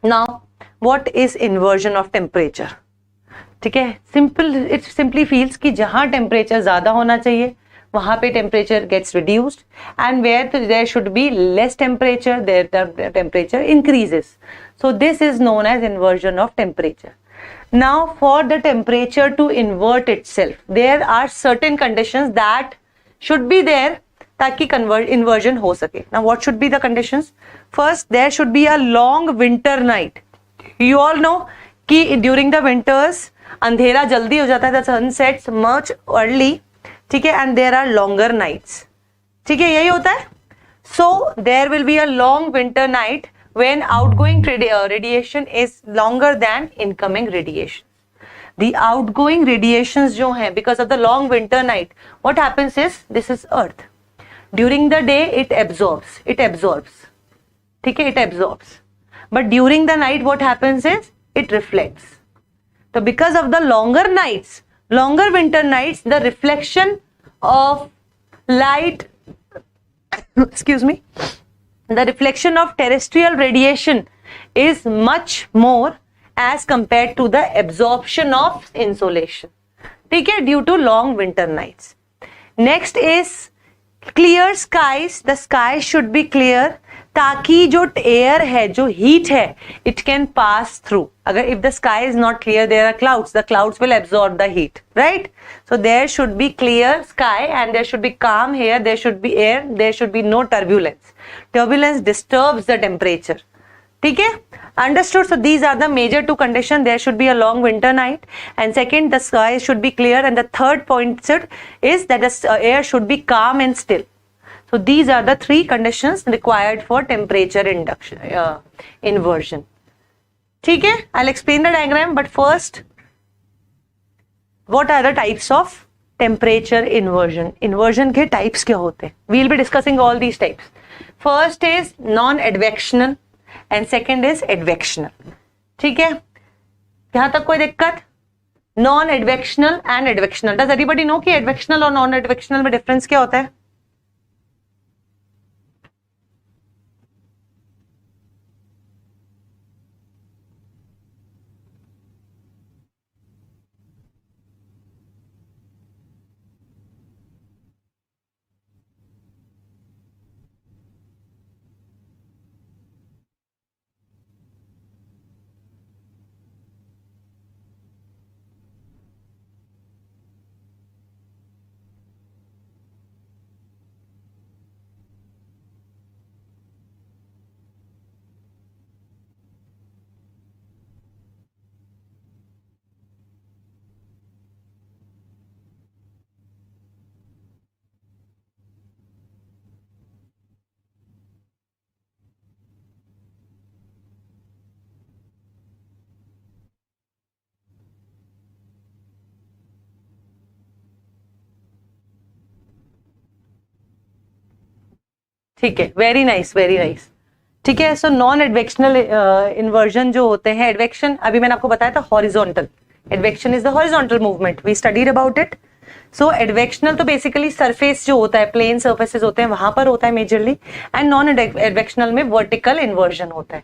Now what is inversion of temperature? ठीक है, simple, it simply feels कि जहां टेम्परेचर ज्यादा होना चाहिए वहां पे temperature gets reduced, and where there should be less temperature there the temperature increases. So this is known as inversion of temperature. Now for the temperature to invert itself, there are certain conditions that should be there ताकि inversion हो सके. Now what should be the conditions? First, there should be a long winter night. You all know कि during the winters अंधेरा जल्दी हो जाता है, the sun sets much early, ठीक है, and there are longer nights. ठीक है, यही होता है. So there will be a long winter night when outgoing radiation is longer than incoming radiation. The outgoing radiations जो हैं, because of the long winter night, what happens is, this is earth. During the day it absorbs. ठीक है, it absorbs. But during the night what happens is, it reflects. So because of the longer nights, longer winter nights, the reflection of light, excuse me, the reflection of terrestrial radiation is much more as compared to the absorption of insolation. ठीक है, due to long winter nights. Next is clear skies. The sky should be clear ताकि जो air है, जो heat है, it can pass through. अगर if the sky is not clear, there are clouds. The clouds will absorb the heat, right? So there should be clear sky and there should be calm air. There should be air. There should be no turbulence. Turbulence disturbs the temperature. ठीक है, understood? So these are the major two conditions. There should be a long winter night, and second, the sky should be clear, and the third point is that the air should be calm and still. So these are the three conditions required for temperature inversion. ठीक है, I'll explain the diagram, but first, what are the types of temperature inversion? Inversion के types क्या होते हैं? We'll be discussing all these types. First is non-advectional and second is advectional. ठीक है, यहां तक कोई दिक्कत? Non-advectional and advectional. Does everybody know कि advectional और non-advectional में difference क्या होता है? ठीक है, वेरी नाइस, वेरी नाइस. ठीक है, सो नॉन एडवेक्शनल इन्वर्जन जो होते हैं, एडवेक्शन अभी मैंने आपको बताया था horizontal. Advection is the horizontal movement, we studied about it. So advectional तो बेसिकली सरफेस जो होता है, प्लेन सरफेसेस होते हैं, वहां पर होता है मेजरली, एंड नॉन एडवेक्शनल में वर्टिकल इन्वर्जन होता है.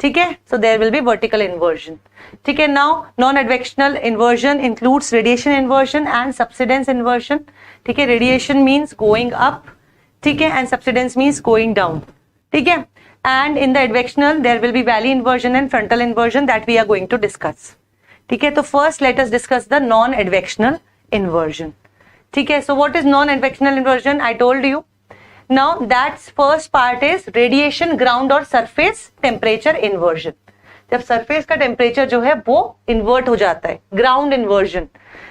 ठीक है, so there will be vertical inversion. ठीक है, now non advectional inversion includes radiation inversion and subsidence inversion. ठीक है, रेडिएशन मीन्स गोइंग अप, ठीक है, and subsidence means going down. ठीक है, and in the advectional there will be valley inversion and frontal inversion that we are going to discuss. ठीक है, तो first let us discuss the non advectional inversion. ठीक है, so what is non advectional inversion? I told you. Now that's first part is radiation, ground और surface temperature inversion. जब surface का temperature जो है वो इन्वर्ट हो जाता है, ग्राउंड इन्वर्जन.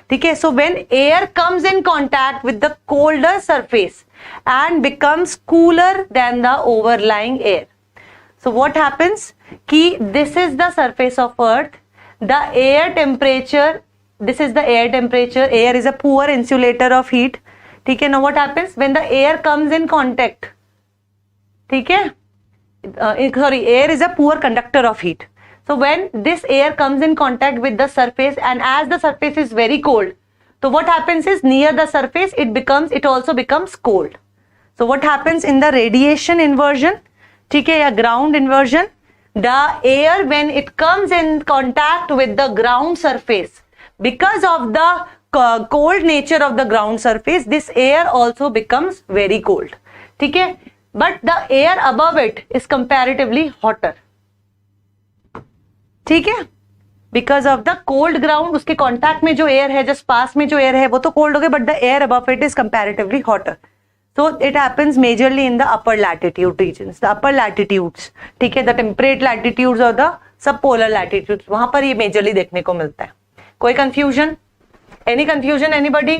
ठीक है, so when air comes in contact with the colder surface and becomes cooler than the overlying air. So what happens? Ki this is the surface of earth, the air temperature, this is the air temperature, air is a poor insulator of heat. ठीक है, now what happens when the air comes in contact? ठीक है, sorry, air is a poor conductor of heat. So when this air comes in contact with the surface, and as the surface is very cold, so what happens is near the surface it also becomes cold. So what happens in the radiation inversion, ठीक है, या ground inversion, the air when it comes in contact with the ground surface, because of the cold nature of the ground surface, this air also becomes very cold. ठीक है, but the air above it is comparatively hotter. ठीक है, because of the cold ground, उसके contact में जो air है, just पास में जो air है वो तो cold हो गए, but the air above it is comparatively hotter. So it happens majorly in the upper latitude regions, the upper latitudes. ठीक है, the temperate latitudes और the subpolar latitudes, वहां पर ये majorly देखने को मिलता है. कोई confusion? Any confusion, anybody?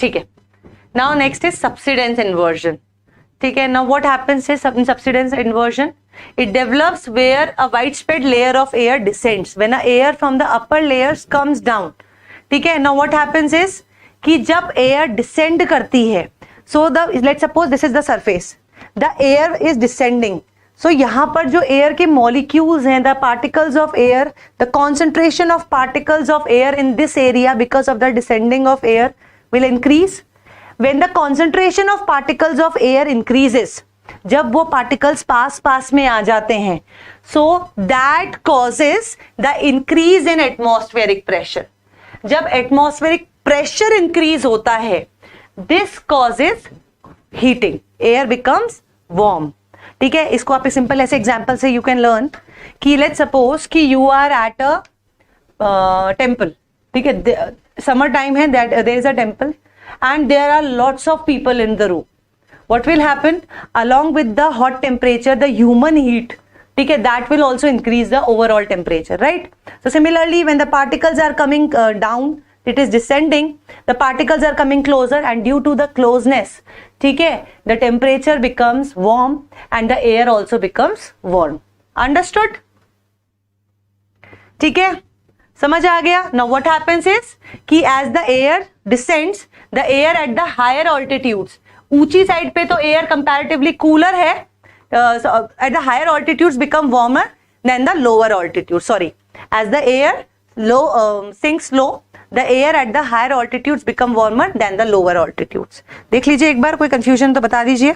ठीक है, now next is subsidence inversion. ठीक है, now what happens is subsidence inversion, it develops where a wide spread layer of air descends when a air from the upper layers comes down. ठीक है, now what happens is कि जब air descend करती है, so the let's suppose this is the surface, the air is descending. So यहां पर जो air के मॉलिक्यूल्स हैं, the particles of air, the concentration of particles of air in this area because of the descending of air will increase. When the concentration of particles of air increases, जब वो particles पास में आ जाते हैं, so that causes the increase in atmospheric pressure. जब atmospheric pressure increase होता है, this causes heating. Air becomes warm. ठीक है, इसको आप सिंपल ऐसे एग्जाम्पल से you can learn कि let's suppose कि you are at a temple. ठीक है, summer time है, that there is a temple and there are lots of people in the room. What will happen? Along with the hot temperature, the human heat, ठीक है, that will also increase the overall temperature, right? So similarly, when the particles are coming down, it is descending, the particles are coming closer and due to the closeness, ठीक है, the temperature becomes warm and the air also becomes warm. Understood? ठीक है, समझ आ गया. Now what happens is कि as the air descends, the air at the higher altitudes, ऊंची side पे तो air comparatively cooler है, so at the higher altitudes become warmer than the lower altitudes. Sorry, as the air sinks low, the air at the higher altitudes become warmer than the lower altitudes. देख लीजिए एक बार, कोई confusion तो बता दीजिए.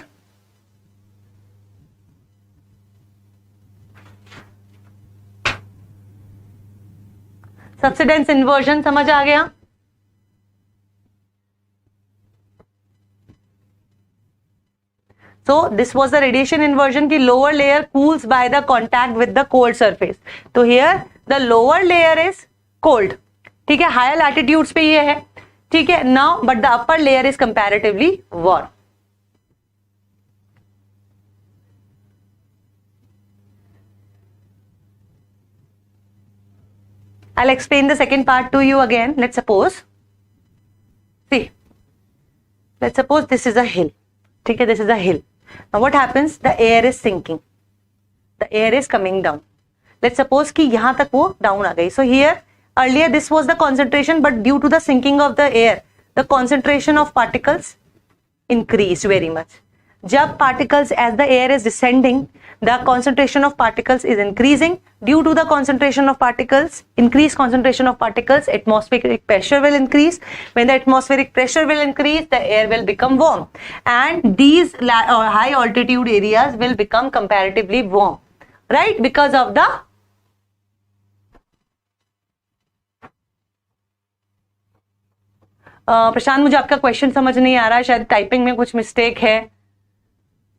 Subsidence inversion समझ आ गया. So this was the radiation inversion की lower layer cools by the contact with the cold surface. तो here the lower layer is cold. ठीक है, higher latitudes पे ये है. ठीक है, now but the upper layer is comparatively warm. I'll explain the second part to you again. Let's suppose, see, let's suppose this is a hill. ठीक है, this is a hill. Now what happens? The air is sinking. The air is coming down. Let's suppose कि यहां तक वो down आ गई. So here earlier this was the concentration, but due to the sinking of the air, the concentration of particles increased very much. जब particles, as the air is descending, the concentration of particles is increasing. Due to the concentration of particles, increased concentration of particles, atmospheric pressure will increase. When the atmospheric pressure will increase, the air will become warm, and these high altitude areas will become comparatively warm, right? Because of the प्रशांत, मुझे आपका question समझ नहीं आ रहा है, शायद typing में कुछ mistake है.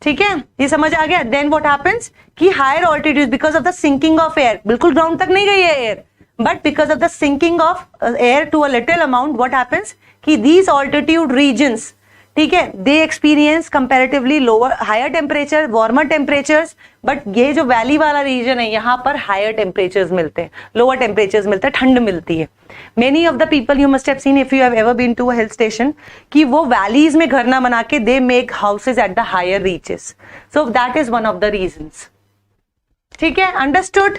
ठीक है, ये समझ आ गया. देन व्हाट हैपेंस कि higher altitude because of the sinking of air, बिल्कुल ग्राउंड तक नहीं गई है air, but because of the sinking of air to a little amount, what happens कि दीज ऑल्टीट्यूड रीजन्स, ठीक है, they experience comparatively lower higher temperature, warmer temperatures. But ये जो वैली वाला रीजन है, यहाँ पर हायर टेम्परेचर्स मिलते हैं, लोअर टेम्परेचर्स मिलते हैं, ठंड मिलती है. Many of the people you must have seen if you have ever been to a hill station कि वो वैलीज में घर ना बना के they make houses at the higher reaches. So that is one of the reasons. ठीक है, understood.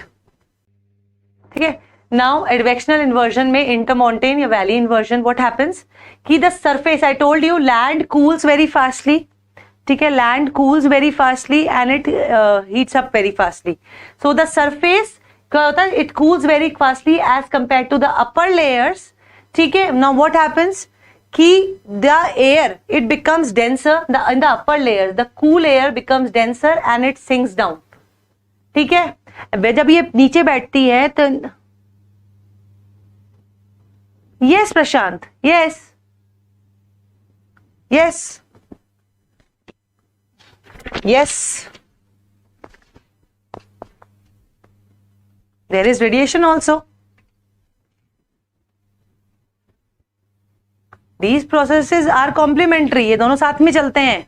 Now advectional inversion में इंटरमॉन्टेन या वैली इन्वर्जन व्हाट हैपेंस कि the surface, I told you land cools very fastly, ठीक है, land cools very fastly and it heats up very fastly. So the surface क्या होता है, it cools very fastly as compare to the upper layers. ठीक है, now what happens कि the air it becomes denser in the upper layer, the cool air becomes denser and it sinks down. ठीक है, जब ये नीचे बैठती है तो yes Prashant, yes yes yes, there is radiation also. These processes are complementary, ये दोनों साथ में चलते हैं.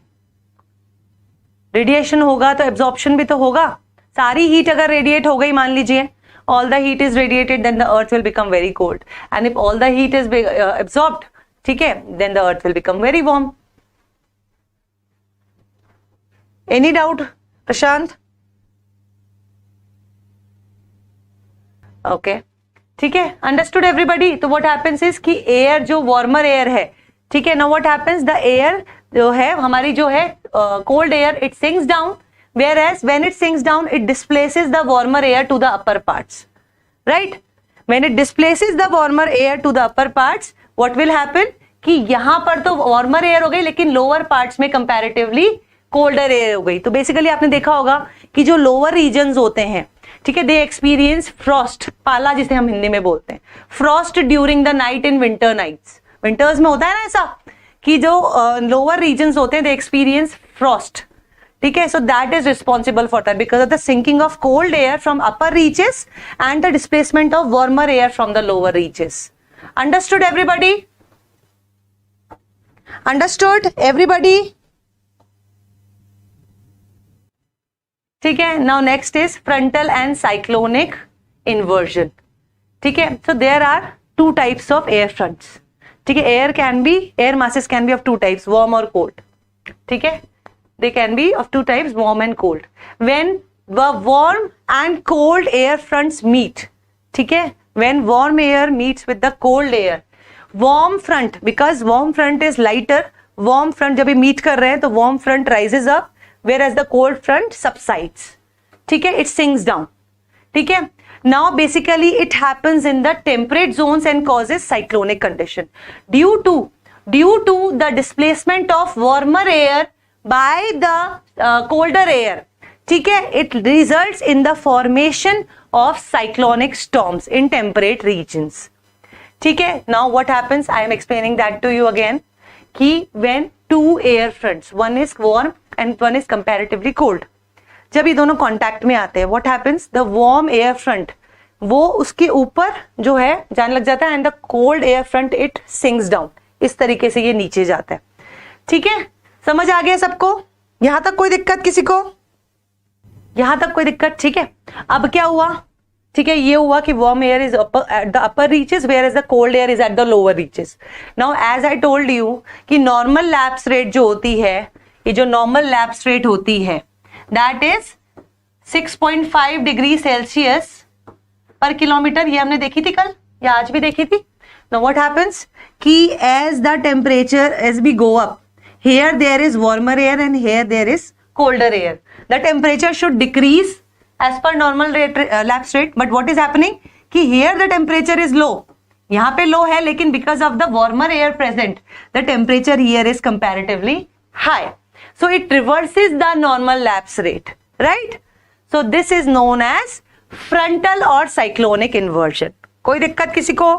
रेडिएशन होगा तो एब्जॉर्प्शन भी तो होगा. सारी हीट अगर रेडिएट हो गई, मान लीजिए all the heat is radiated, then the earth will become very cold, and if all the heat is absorbed, ठीक है, then the earth will become very warm. Any doubt Prashant? Okay, ठीक है, understood everybody. तो what happens is कि air जो warmer air है, ठीक है, now what happens, the air जो है हमारी जो है cold air, it sinks down, whereas when it sinks down it displaces the warmer air to the upper parts. Right, when it displaces the warmer air to the upper parts, what will happen कि यहां पर तो warmer air हो गई, लेकिन lower parts में comparatively colder air हो गई. तो बेसिकली आपने देखा होगा कि जो लोअर रीजन्स होते हैं, ठीक है, दे एक्सपीरियंस फ्रॉस्ट, पाला जिसे हम हिंदी में बोलते हैं, frost during the night in winter nights. Winters में होता है ना ऐसा कि जो लोअर रीजन्स होते हैं दे एक्सपीरियंस फ्रॉस्ट. ठीक है, so that is responsible for that because of the sinking of cold air from upper reaches and the displacement of warmer air from the lower reaches. Understood everybody? Understood everybody? ठीक है, now next is frontal and cyclonic inversion. ठीक है, so there are two types of air fronts. ठीक है, air masses can be of two types, warm और cold. ठीक है, they can be of two types, warm and cold. When the warm and cold air fronts meet, ठीक है, when warm air meets with the cold air, warm front, because warm front is lighter, warm front जब ये meet कर रहे हैं तो warm front rises up whereas the cold front subsides. ठीक है, it sinks down. ठीक है, now basically it happens in the temperate zones and causes cyclonic condition due to the displacement of warmer air by the colder air. ठीक है, it results in the formation of cyclonic storms in temperate regions. ठीक है, now what happens, I am explaining that to you again कि when two air fronts, one is warm and one is comparatively cold, जब ये दोनों contact में आते हैं, what happens, the warm air front वो उसके ऊपर जो है जाने लग जाता है and the cold air front it sinks down. इस तरीके से ये नीचे जाता है. ठीक है, समझ आ गया सबको? यहां तक कोई दिक्कत किसी को? यहां तक कोई दिक्कत? ठीक है, अब क्या हुआ? ठीक है, ये हुआ कि warm air is at the upper reaches whereas the cold air is at the lower reaches. Now as I told you कि नॉर्मल लैप्स रेट जो होती है, ये जो नॉर्मल लैप्स रेट होती है दैट इज 6.5 डिग्री सेल्सियस पर kilometre. ये हमने देखी थी कल या आज भी देखी थी. नाउ व्हाट हैपेंस कि as the temperature as we go up, here there is warmer air and here there is colder air, the temperature should decrease as per normal rate, lapse rate, but what is happening कि here the temperature is low, यहाँ पे low है, लेकिन because of the warmer air present the temperature here is comparatively high, so it reverses the normal lapse rate, right? So this is known as frontal or cyclonic inversion. कोई दिक्कत किसी को?